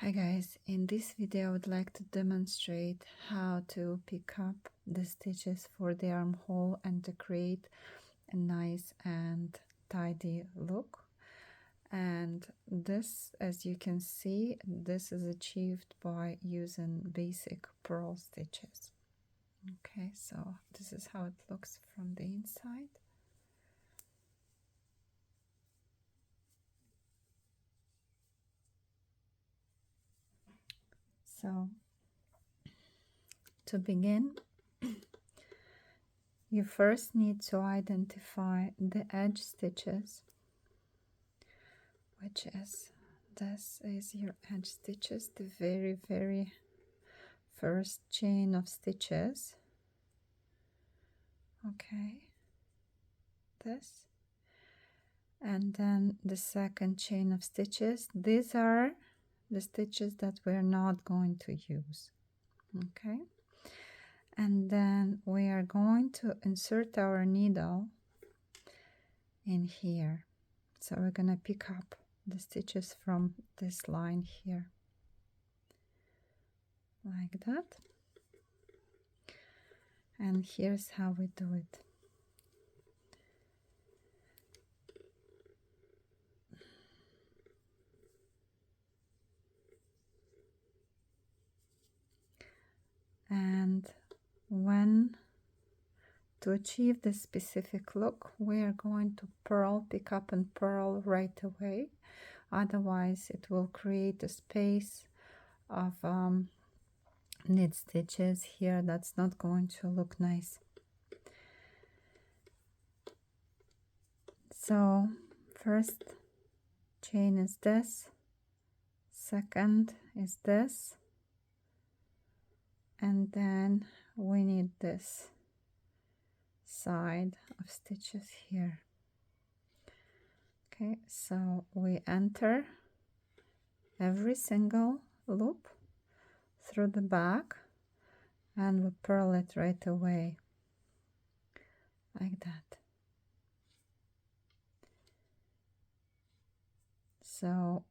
Hi guys, in this video I would like to demonstrate how to pick up the stitches for the armhole and to create a nice and tidy look. And this, as you can see, this is achieved by using basic purl stitches. Okay, so this is how it looks from the inside. So to begin, you first need to identify the edge stitches, which is this is your edge stitches, the very first chain of stitches. Okay, this, and then the second chain of stitches. These are the stitches that we're not going to use. Okay, and then we are going to insert our needle in here. So we're gonna pick up the stitches from this line here, like that. And here's how we do it. And when to achieve this specific look, we are going to purl, pick up and purl right away. Otherwise it will create a space of knit stitches here. That's not going to look nice. So first chain is this, second is this, and then we need this side of stitches here. Okay, so we enter every single loop through the back and we purl it right away, like that. So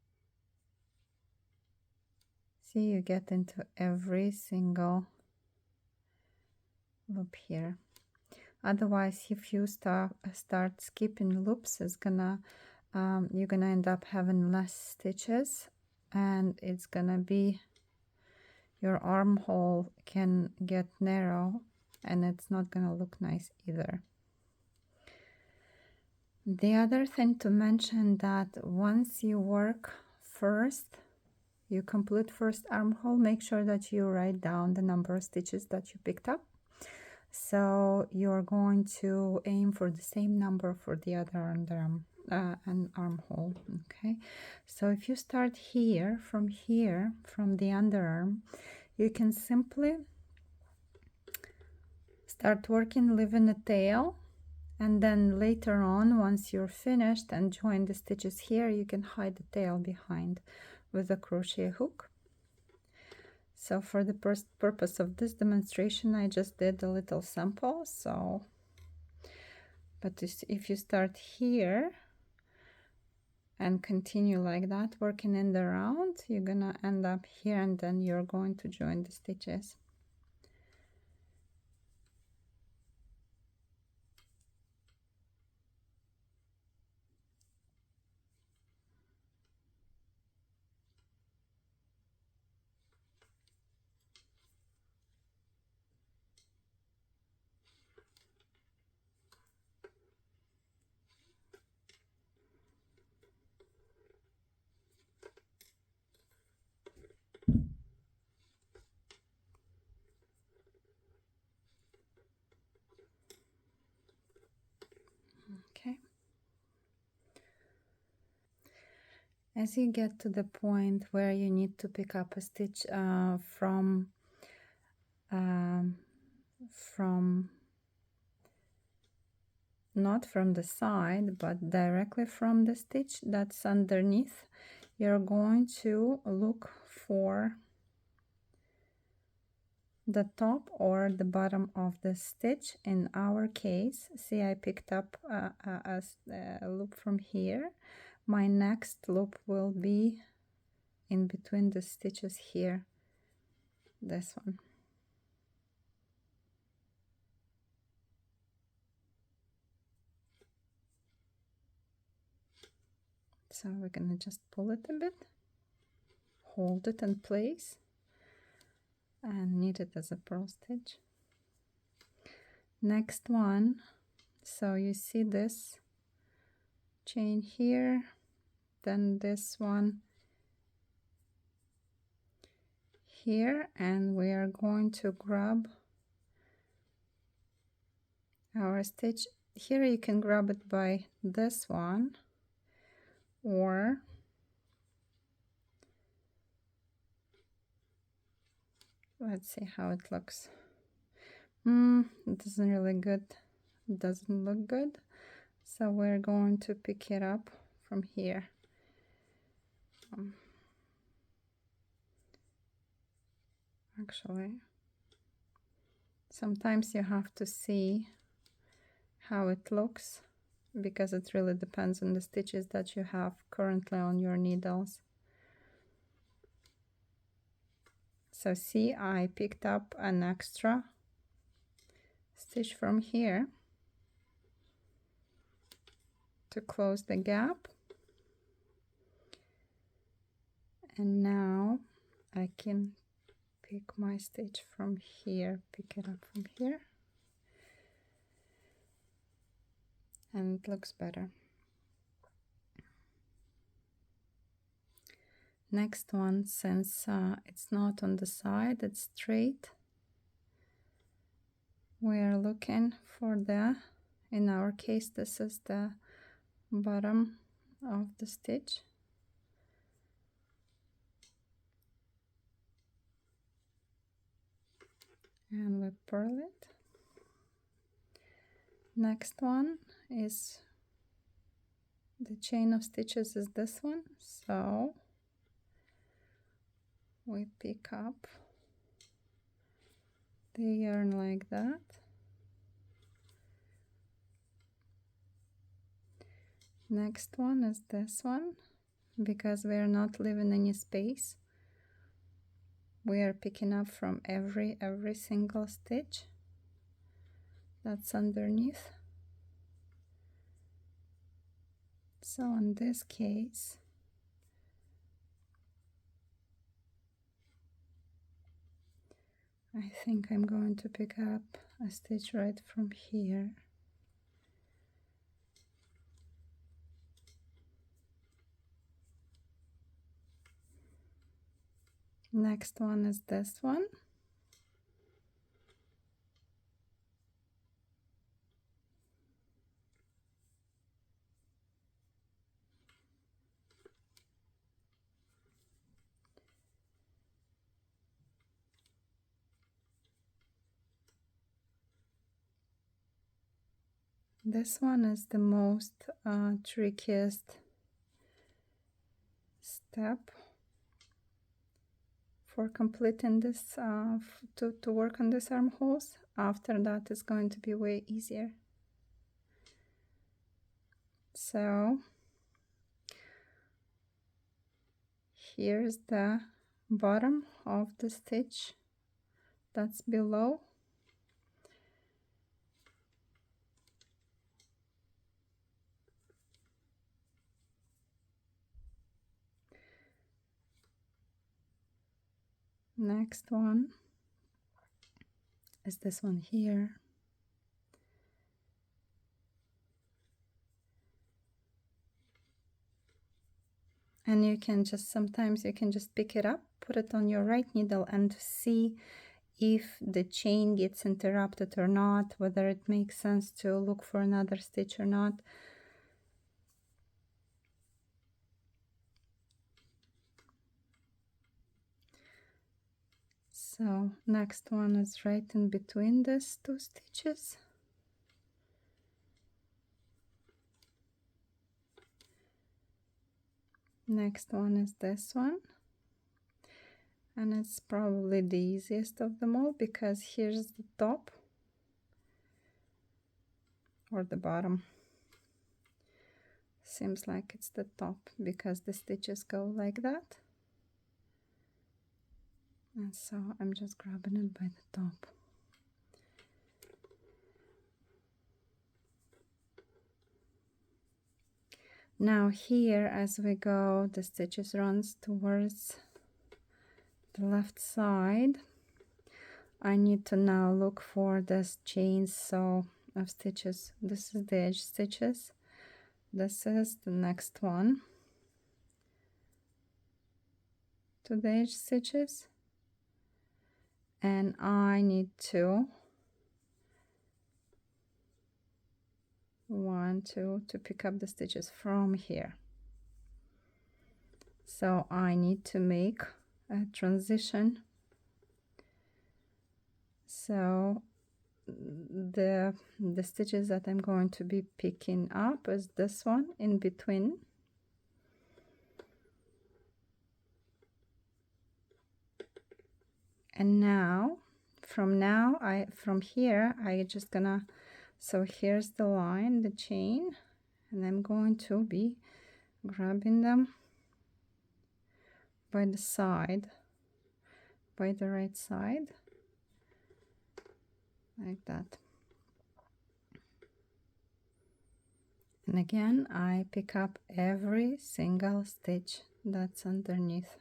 see, you get into every single loop here. Otherwise, if you start skipping loops, it's gonna you're gonna end up having less stitches, and it's gonna be, your armhole can get narrow and it's not gonna look nice either. The other thing to mention, that once you work first, you complete first armhole, make sure that you write down the number of stitches that you picked up. So you're going to aim for the same number for the other underarm and armhole. Okay, so if you start here, from the underarm, you can simply start working, leaving a tail, and then later on, once you're finished and join the stitches here, you can hide the tail behind with a crochet hook. So for the purpose of this demonstration, I just did a little sample. So, but if you start here and continue like that, working in the round, you're gonna end up here, and then you're going to join the stitches. Okay. As you get to the point where you need to pick up a stitch from not from the side, but directly from the stitch that's underneath, you're going to look for the top or the bottom of the stitch. In our case, see, I picked up a loop from here. My next loop will be in between the stitches here, this one. So we're gonna just pull it a bit, hold it in place, and knit it as a purl stitch. Next one, so you see this chain here, then this one here, and we are going to grab our stitch. Here you can grab it by this one, or let's see how it looks. It doesn't really good. It doesn't look good. So we're going to pick it up from here. Actually, sometimes you have to see how it looks, because it really depends on the stitches that you have currently on your needles. So see, I picked up an extra stitch from here to close the gap, and now I can pick my stitch from here, pick it up from here, and it looks better. Next one, since it's not on the side, it's straight, we're looking for the, in our case this is the bottom of the stitch, and we purl it. Next one is the chain of stitches is this one, so we pick up the yarn like that, next one is this one. Because we are not leaving any space, we are picking up from every single stitch that's underneath. So in this case, I think I'm going to pick up a stitch right from here. Next one is this one. This one is the most trickiest step for completing this, to work on these armholes. After that it's going to be way easier. So here's the bottom of the stitch that's below. Next one is this one here. And you can just, sometimes you can just pick it up, put it on your right needle and see if the chain gets interrupted or not, whether it makes sense to look for another stitch or not. So next one is right in between these two stitches. Next one is this one, and it's probably the easiest of them all because here's the top or the bottom. Seems like it's the top because the stitches go like that. And so I'm just grabbing it by the top. Now here, as we go, the stitches runs towards the left side. I need to now look for this chainsaw of stitches. This is the edge stitches. This is the next one to the edge stitches, and I need to to pick up the stitches from here. So I need to make a transition. So the stitches that I'm going to be picking up is this one in between. And now from here I just gonna, so here's the line, the chain, and I'm going to be grabbing them by the side, by the right side, like that. And again, I pick up every single stitch that's underneath.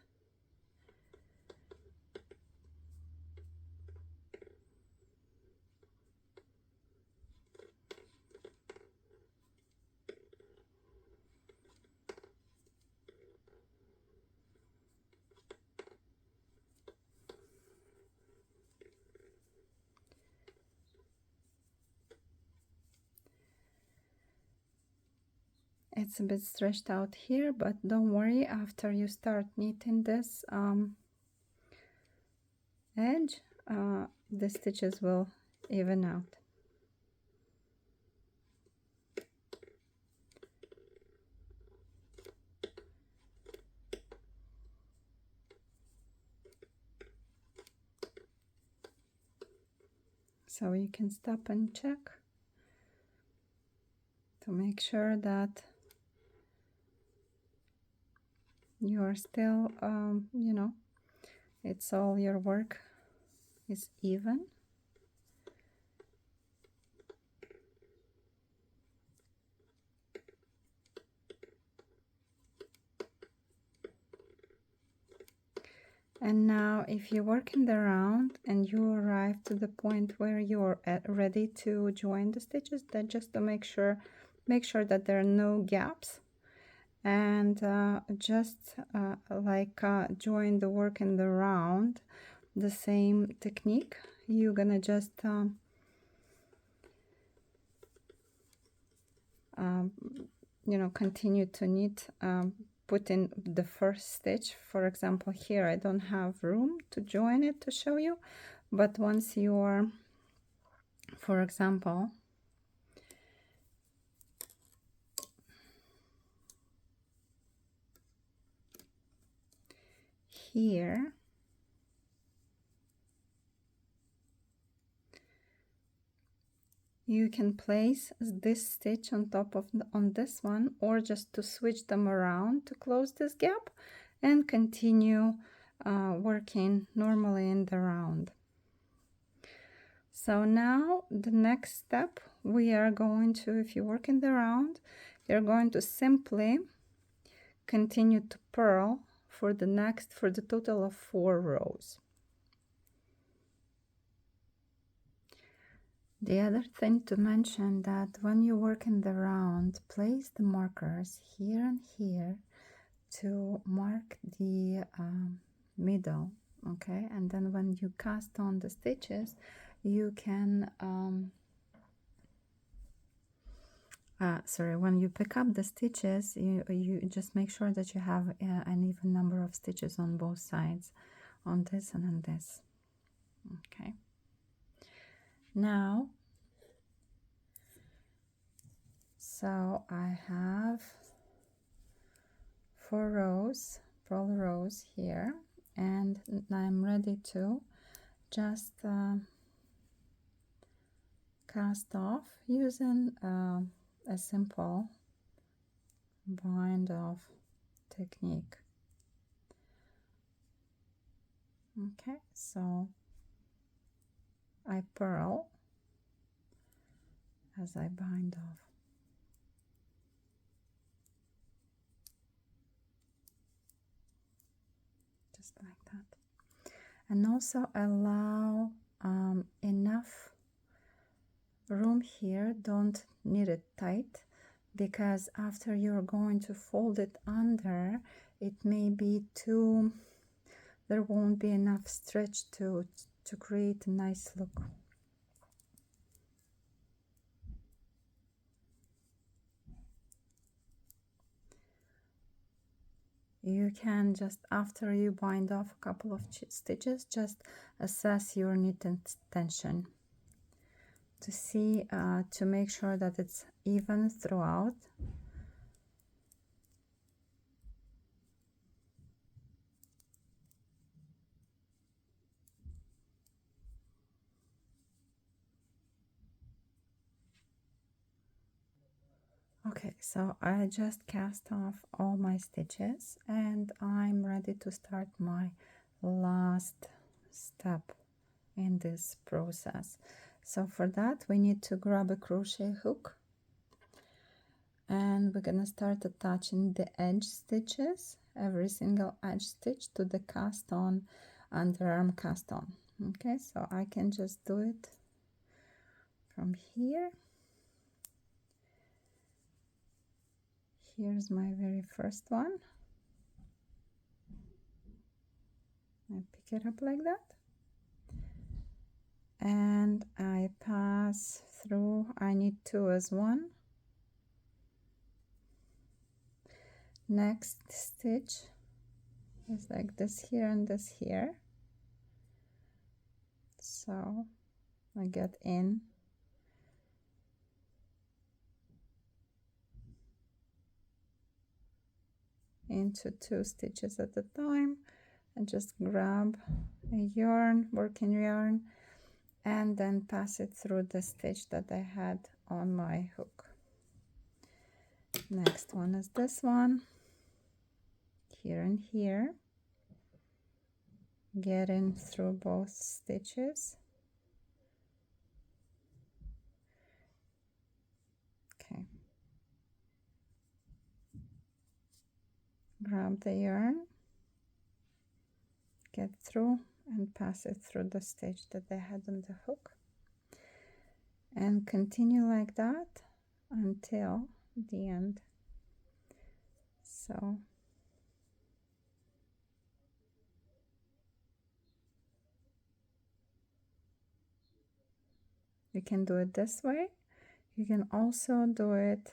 It's a bit stretched out here, but don't worry, after you start knitting this edge, the stitches will even out. So you can stop and check to make sure that you are still, you know, it's all your work is even. And now if you work in the round and you arrive to the point where you're ready to join the stitches, then just to make sure that there are no gaps, and just join the work in the round, the same technique. You're gonna just you know, continue to knit, put in the first stitch. For example, here I don't have room to join it to show you, but once you are, for example, here, you can place this stitch on top of on this one, or just to switch them around to close this gap and continue working normally in the round. So now the next step, we are going to, if you work in the round, you're going to simply continue to purl for the total of 4 rows. The other thing to mention, that when you work in the round, place the markers here and here to mark the middle, okay? And then when you cast on the stitches, you can when you pick up the stitches, you just make sure that you have an even number of stitches on both sides, on this and on this. Okay, now, so I have 4 rows, purl rows here, and I'm ready to just cast off using a simple bind off technique. Okay, so I purl as I bind off. Just like that. And also allow enough room here, don't knit it tight, because after you're going to fold it under, it may be too, there won't be enough stretch to create a nice look. You can just, after you bind off a couple of stitches, just assess your knit tension to see, to make sure that it's even throughout. Okay, so I just cast off all my stitches and I'm ready to start my last step in this process. So for that we need to grab a crochet hook and we're gonna start attaching the edge stitches, every single edge stitch to the cast on underarm cast on. Okay, so I can just do it from here. Here's my very first one. I pick it up like that and I pass through. I need two as one. Next stitch is like this here and this here, so I get in into two stitches at a time and just grab a yarn, working yarn, and then pass it through the stitch that I had on my hook. Next one is this one, here and here, get in through both stitches. Okay, grab the yarn, get through and pass it through the stitch that I had on the hook, and continue like that until the end. So you can do it this way. You can also do it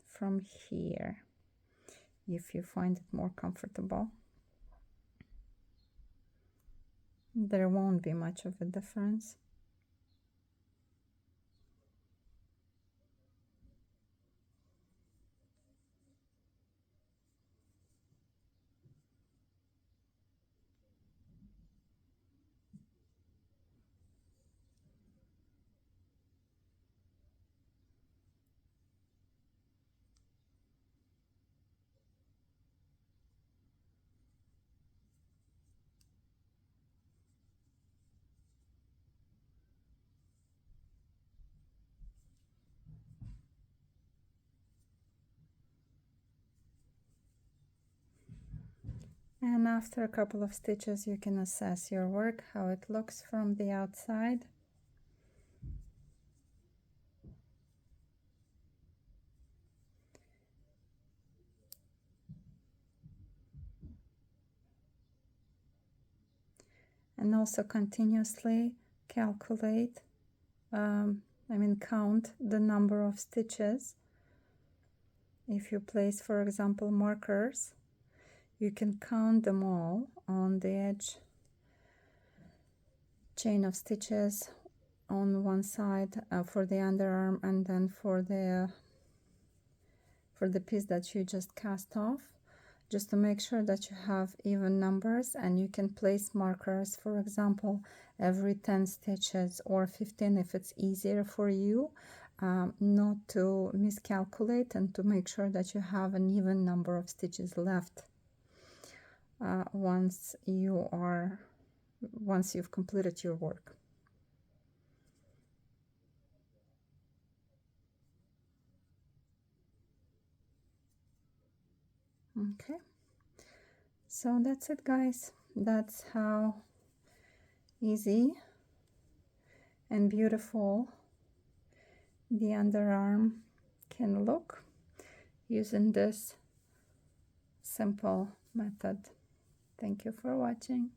from here if you find it more comfortable. There won't be much of a difference. And after a couple of stitches you can assess your work, how it looks from the outside. And also continuously calculate, count the number of stitches. If you place, for example, markers, you can count them all on the edge chain of stitches on one side for the underarm, and then for the piece that you just cast off, just to make sure that you have even numbers. And you can place markers, for example, every 10 stitches or 15 if it's easier for you, not to miscalculate, and to make sure that you have an even number of stitches left once you are once you've completed your work. Okay, so that's it, guys. That's how easy and beautiful the underarm can look using this simple method. Thank you for watching.